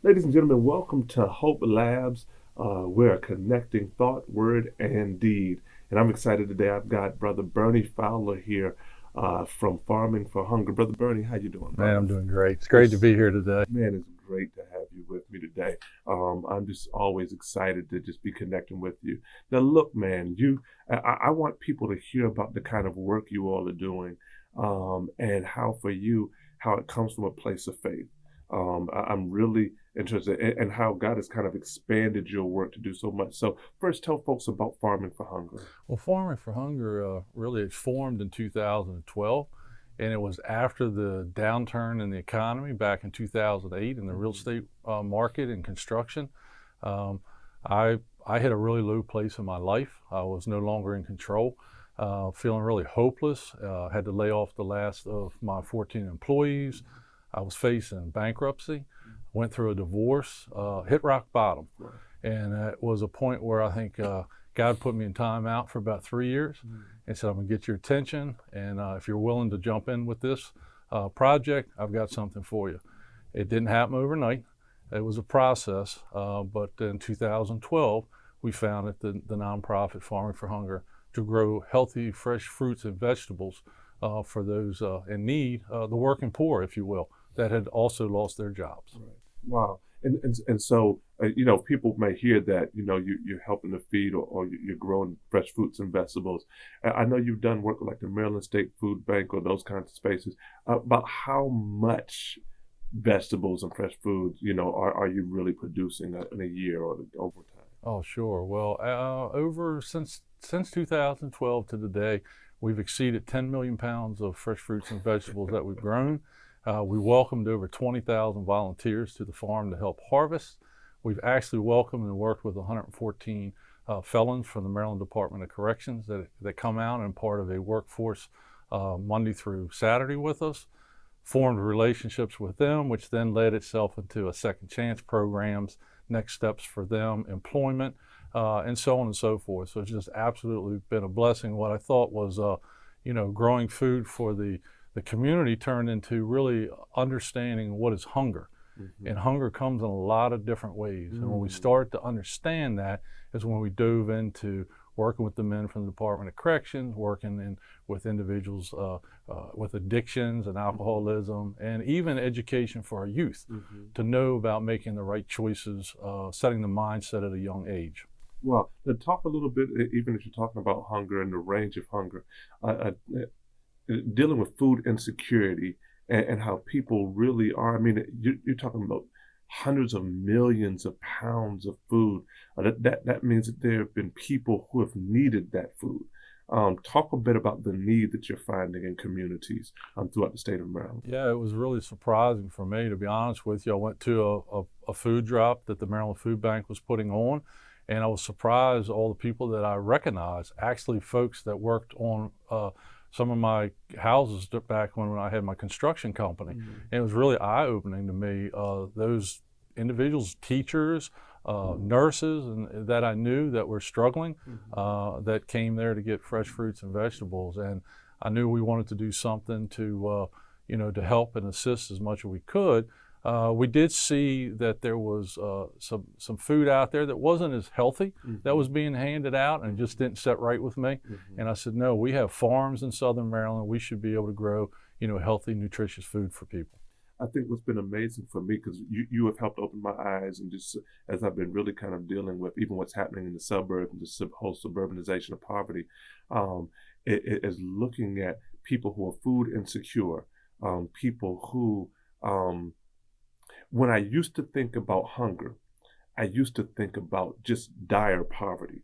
Ladies and gentlemen, welcome to Hope Labs. We're connecting thought, word, and deed. And I'm excited today. I've got Brother Bernie Fowler here from Farming for Hunger. Brother Bernie, how you doing, Man, brother? I'm doing great. It's great to It's, be here today. man, it's great to have you with me today. I'm just always excited to just be connecting with you. Now, look, man, I want people to hear about the kind of work you all are doing, and how for you, how it comes from a place of faith. I'm really interested in how God has kind of expanded your work to do so much. So first, tell folks about Farming for Hunger. Well, Farming for Hunger really it formed in 2012, and it was after the downturn in the economy back in 2008 in the real estate market and construction. Um, I hit a really low place in my life. I was no longer in control, feeling really hopeless. Had to lay off the last of my 14 employees. I was facing bankruptcy, went through a divorce, hit rock bottom. And it was a point where I think God put me in timeout for about 3 years and said, I'm going to get your attention. And if you're willing to jump in with this project, I've got something for you. It didn't happen overnight. It was a process. But in 2012, we founded the nonprofit Farming for Hunger to grow healthy, fresh fruits and vegetables for those in need, the working poor, if you will, that had also lost their jobs. Right. Wow. And so, people may hear that, you're helping to feed or you're growing fresh fruits and vegetables. I know you've done work like the Maryland State Food Bank or those kinds of spaces. About how much vegetables and fresh foods, are you really producing in a year or over time? Oh, sure. Well, over since 2012 to today, we've exceeded 10 million pounds of fresh fruits and vegetables that we've grown. We welcomed over 20,000 volunteers to the farm to help harvest. We've actually welcomed and worked with 114 felons from the Maryland Department of Corrections that come out and part of a workforce Monday through Saturday with us. Formed relationships with them, which then led itself into a second chance programs, next steps for them, employment, and so on and so forth. So it's just absolutely been a blessing. What I thought was, growing food for the community turned into really understanding what is hunger. Mm-hmm. And hunger comes in a lot of different ways. And when we started to understand that is when we dove into working with the men from the Department of Corrections, with individuals with addictions and alcoholism, and even education for our youth to know about making the right choices, setting the mindset at a young age. Well, to talk a little bit, even if you're talking about hunger and the range of hunger, dealing with food insecurity and how people really are. I mean, you're talking about hundreds of millions of pounds of food. That means that there have been people who have needed that food. Talk a bit about the need that you're finding in communities throughout the state of Maryland. Yeah, it was really surprising for me, to be honest with you. I went to a food drop that the Maryland Food Bank was putting on, and I was surprised all the people that I recognized, actually folks that worked on some of my houses back when I had my construction company. And it was really eye-opening to me. Those individuals, teachers, nurses, and that I knew that were struggling, that came there to get fresh fruits and vegetables. And I knew we wanted to do something to, to help and assist as much as we could. We did see that there was some food out there that wasn't as healthy that was being handed out, and it just didn't set right with me. And I said, no, we have farms in Southern Maryland. We should be able to grow, healthy, nutritious food for people. I think what's been amazing for me, because you have helped open my eyes, and just as I've been really kind of dealing with even what's happening in the suburbs and the whole suburbanization of poverty, it is looking at people who are food insecure, people who, when I used to think about hunger, I used to think about just dire poverty.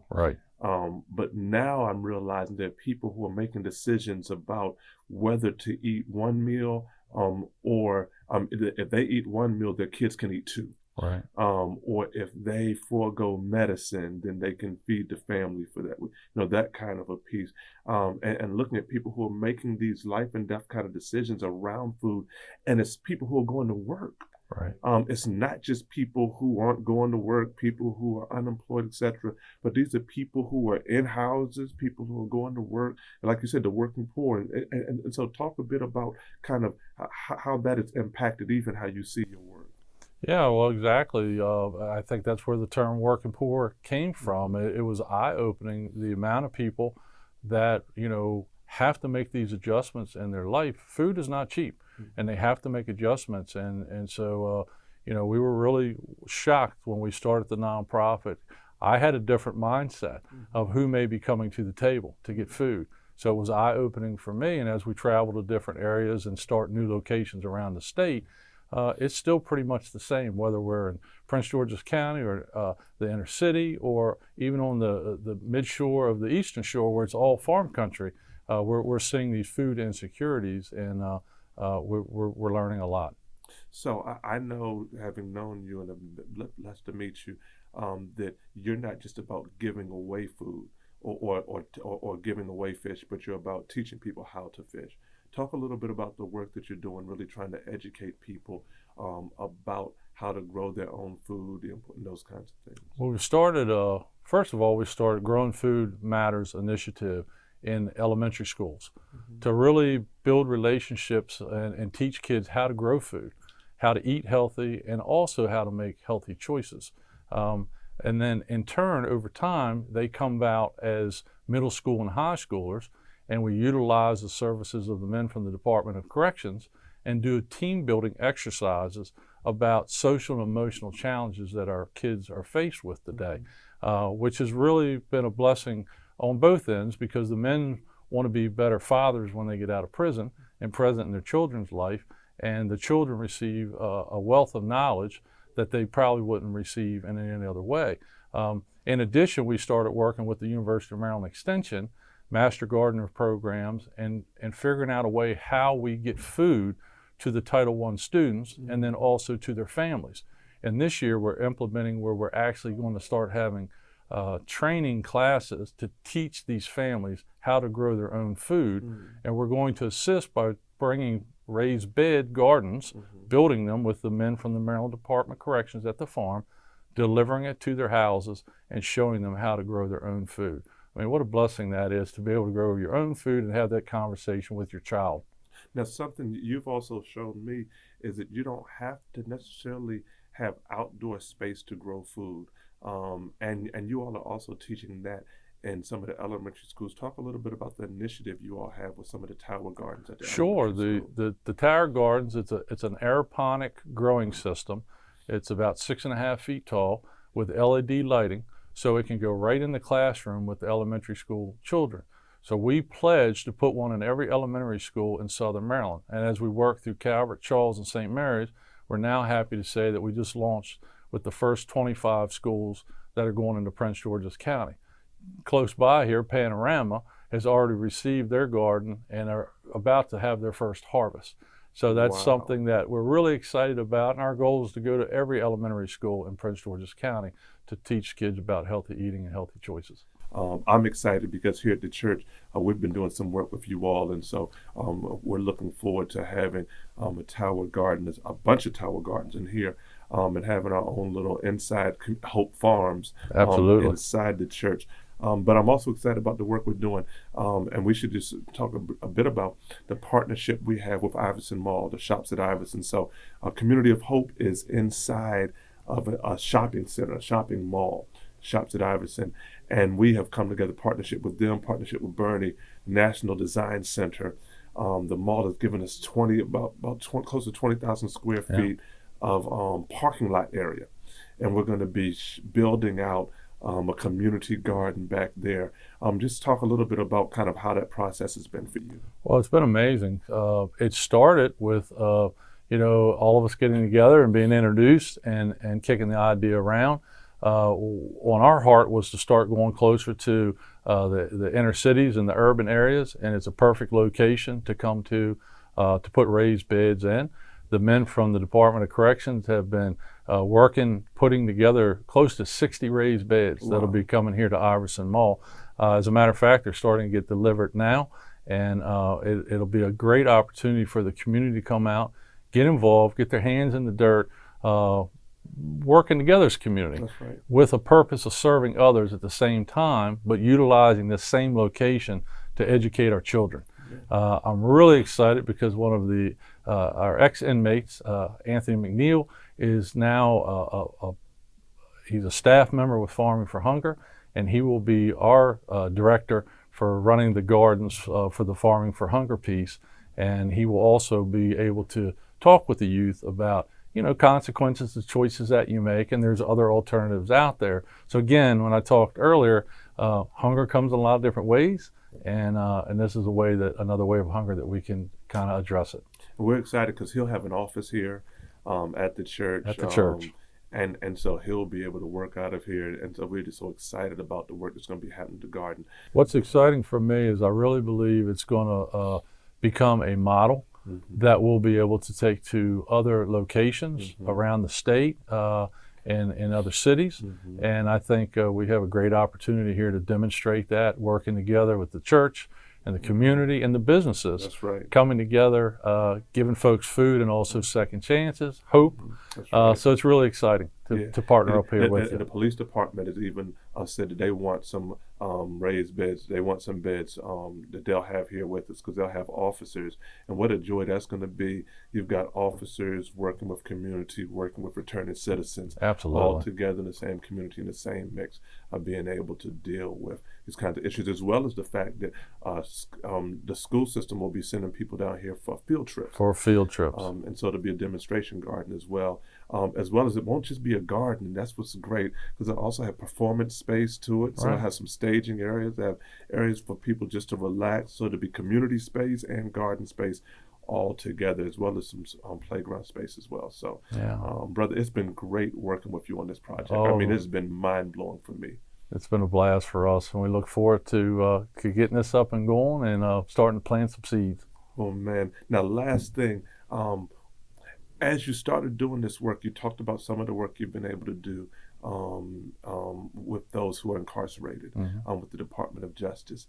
Right. But now I'm realizing that people who are making decisions about whether to eat one meal, or if they eat one meal, their kids can eat two. Right. Or if they forego medicine, then they can feed the family for that. That kind of a piece. And looking at people who are making these life and death kind of decisions around food, and it's people who are going to work. Right. It's not just people who aren't going to work, people who are unemployed, etc. But these are people who are in houses, people who are going to work, and like you said, the working poor. And so talk a bit about kind of how that has impacted even how you see your work. Yeah, well, exactly. I think that's where the term working poor came from. Mhm. It was eye-opening, the amount of people that, have to make these adjustments in their life. Food is not cheap, and they have to make adjustments. And so, we were really shocked when we started the nonprofit. I had a different mindset Mhm. of who may be coming to the table to get food. So it was eye-opening for me. And as we travel to different areas and start new locations around the state, it's still pretty much the same, whether we're in Prince George's County or the inner city, or even on the mid shore of the eastern shore, where it's all farm country. We're seeing these food insecurities, and we're learning a lot. So I know, having known you and blessed to meet you, that you're not just about giving away food or giving away fish, but you're about teaching people how to fish. Talk a little bit about the work that you're doing, really trying to educate people about how to grow their own food and those kinds of things. Well, first of all, we started Growing Food Matters initiative in elementary schools Hmm. to really build relationships and teach kids how to grow food, how to eat healthy, and also how to make healthy choices. Um, and then in turn, over time, they come out as middle school and high schoolers, and we utilize the services of the men from the Department of Corrections and do team building exercises about social and emotional challenges that our kids are faced with today, Hmm. which has really been a blessing on both ends, because the men want to be better fathers when they get out of prison and present in their children's life, and the children receive a wealth of knowledge that they probably wouldn't receive in any other way. In addition, we started working with the University of Maryland Extension Master Gardener programs, and figuring out a way how we get food to the Title I students and then also to their families. And this year we're implementing where we're actually going to start having training classes to teach these families how to grow their own food. Hmm. And we're going to assist by bringing raised bed gardens, Hmm. building them with the men from the Maryland Department of Corrections at the farm, delivering it to their houses, and showing them how to grow their own food. I mean, what a blessing that is to be able to grow your own food and have that conversation with your child. Now, something you've also shown me is that you don't have to necessarily have outdoor space to grow food. And you all are also teaching that in some of the elementary schools. Talk a little bit about the initiative you all have with some of the tower gardens at the Sure, elementary the, school. the, the tower gardens, it's an aeroponic growing system. It's about 6.5 feet tall with LED lighting, so it can go right in the classroom with the elementary school children. So we pledged to put one in every elementary school in Southern Maryland. And as we work through Calvert, Charles, and St. Mary's, we're now happy to say that we just launched with the first 25 schools that are going into Prince George's County. Close by here, Panorama has already received their garden and are about to have their first harvest. So that's Wow. something that we're really excited about. And our goal is to go to every elementary school in Prince George's County to teach kids about healthy eating and healthy choices. I'm excited because here at the church, we've been doing some work with you all, and so we're looking forward to having a tower garden, there's a bunch of tower gardens in here, and having our own little inside Hope Farms Absolutely. inside the church. But I'm also excited about the work we're doing, and we should just talk a bit about the partnership we have with Iverson Mall, the shops at Iverson. So, Community of Hope is inside of a shopping center, a shopping mall, shops at Iverson, and we have come together, partnership with them, partnership with Bernie, National Design Center. The mall has given us 20, about 20, close to 20,000 square Yeah. feet of parking lot area, and we're going to be building out a community garden back there. Just talk a little bit about kind of how that process has been for you. Well, it's been amazing. It started with, all of us getting together and being introduced and kicking the idea around. On our heart was to start going closer to the inner cities and the urban areas, and it's a perfect location to come to put raised beds in. The men from the Department of Corrections have been working, putting together close to 60 raised beds that'll Wow. be coming here to Iverson Mall. As a matter of fact, they're starting to get delivered now, and it'll be a great opportunity for the community to come out, get involved, get their hands in the dirt, working together as a community That's right. with a purpose of serving others at the same time, but utilizing the same location to educate our children. Yeah. I'm really excited because one of our ex-inmates, Anthony McNeil, is now he's a staff member with Farming for Hunger, and he will be our director for running the gardens for the Farming for Hunger piece. And he will also be able to talk with the youth about, consequences of choices that you make, and there's other alternatives out there. So again, when I talked earlier, hunger comes in a lot of different ways, and this is another way of hunger that we can kind of address it. We're excited because he'll have an office here at the church. And so he'll be able to work out of here. And so we're just so excited about the work that's going to be happening in the garden. What's exciting for me is I really believe it's going to become a model that we'll be able to take to other locations around the state and in other cities. And I think we have a great opportunity here to demonstrate that, working together with the church and the community and the businesses. That's right. Coming together, giving folks food and also second chances, hope. That's right. So it's really exciting to partner up here with you. And the police department has even said that they want some raised beds. They want some beds that they'll have here with us, because they'll have officers. And what a joy that's going to be. You've got officers working with community, working with returning citizens. Absolutely. All together in the same community, in the same mix, of being able to deal with these kinds of issues, as well as the fact that the school system will be sending people down here for field trips. And so it'll be a demonstration garden as well as it won't just be a garden. And that's what's great, because it also have performance space to it. So it has some staging areas, they have areas for people just to relax. So it'll be community space and garden space all together, as well as some playground space as well. So, brother, it's been great working with you on this project. I mean, it's been mind-blowing for me. It's been a blast for us, and we look forward to getting this up and going and starting to plant some seeds. Oh, man. Now, last thing, as you started doing this work, you talked about some of the work you've been able to do with those who are incarcerated with the Department of Justice.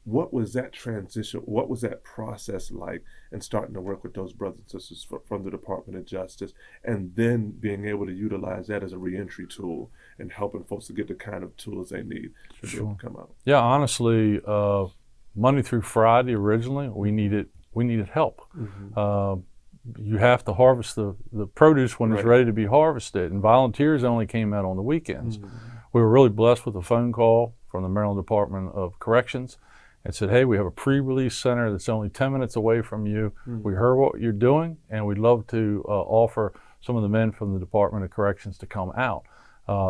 What was that transition? What was that process like in starting to work with those brothers and sisters from the Department of Justice, and then being able to utilize that as a reentry tool and helping folks to get the kind of tools they need to be able to come out? Yeah, honestly, Monday through Friday originally, we needed help. You have to harvest the produce when it's ready to be harvested, and volunteers only came out on the weekends. We were really blessed with a phone call from the Maryland Department of Corrections and said, hey, we have a pre-release center that's only 10 minutes away from you. We heard what you're doing, and we'd love to offer some of the men from the Department of Corrections to come out.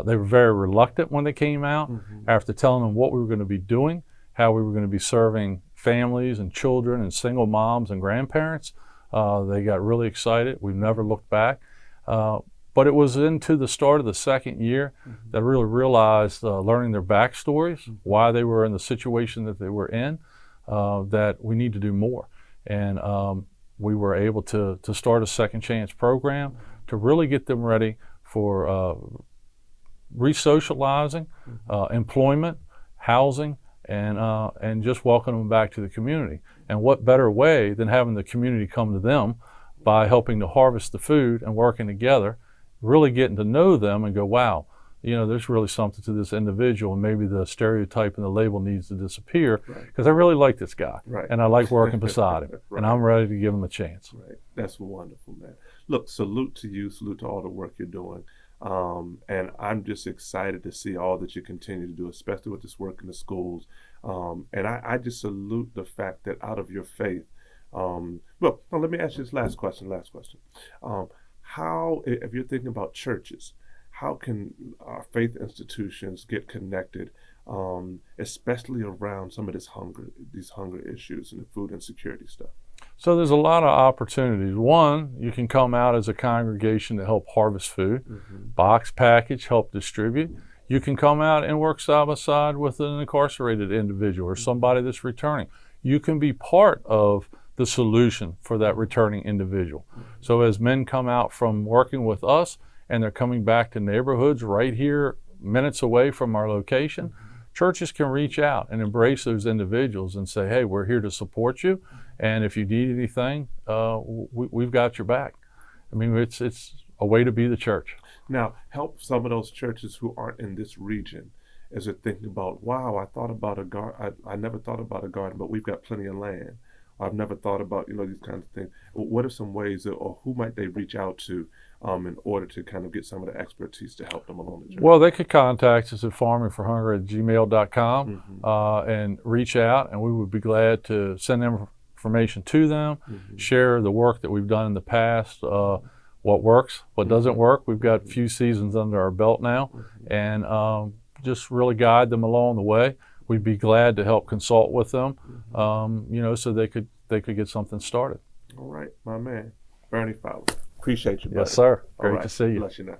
They were very reluctant when they came out. After telling them what we were going to be doing, how we were going to be serving families and children and single moms and grandparents, they got really excited. We've never looked back. But it was into the start of the second year that I really realized, learning their backstories, why they were in the situation that they were in, that we need to do more. And we were able to start a second chance program to really get them ready for re-socializing, employment, housing, and just welcoming them back to the community. And what better way than having the community come to them by helping to harvest the food and working together, really getting to know them and go, wow, there's really something to this individual, and maybe the stereotype and the label needs to disappear, because I really like this guy, and I like working beside him, and I'm ready to give him a chance. That's wonderful, man. Look, salute to you, salute to all the work you're doing. And I'm just excited to see all that you continue to do, especially with this work in the schools. And I just salute the fact that out of your faith, let me ask you this last question. How, if you're thinking about churches, how can our faith institutions get connected, especially around some of these hunger issues and the food insecurity stuff? So there's a lot of opportunities. One, you can come out as a congregation to help harvest food, box package, help distribute. You can come out and work side by side with an incarcerated individual or somebody that's returning. You can be part of the solution for that returning individual. So as men come out from working with us and they're coming back to neighborhoods right here, minutes away from our location, churches can reach out and embrace those individuals and say, hey, we're here to support you. And if you need anything, we've got your back. I mean, it's a way to be the church. Now, help some of those churches who aren't in this region as they're thinking about, wow, I never thought about a garden, but we've got plenty of land. I've never thought about, these kinds of things. What are some ways or who might they reach out to in order to kind of get some of the expertise to help them along the journey? Well, they could contact us at farmingforhunger@gmail.com Mm-hmm. and reach out, and we would be glad to send them information to them, Mm-hmm. share the work that we've done in the past, what works, what doesn't work. We've got a few seasons under our belt now, and just really guide them along the way. We'd be glad to help consult with them, so they could get something started. All right, my man, Bernie Fowler. Appreciate you, buddy. Yes, sir. All Great right. to see you. Bless you now.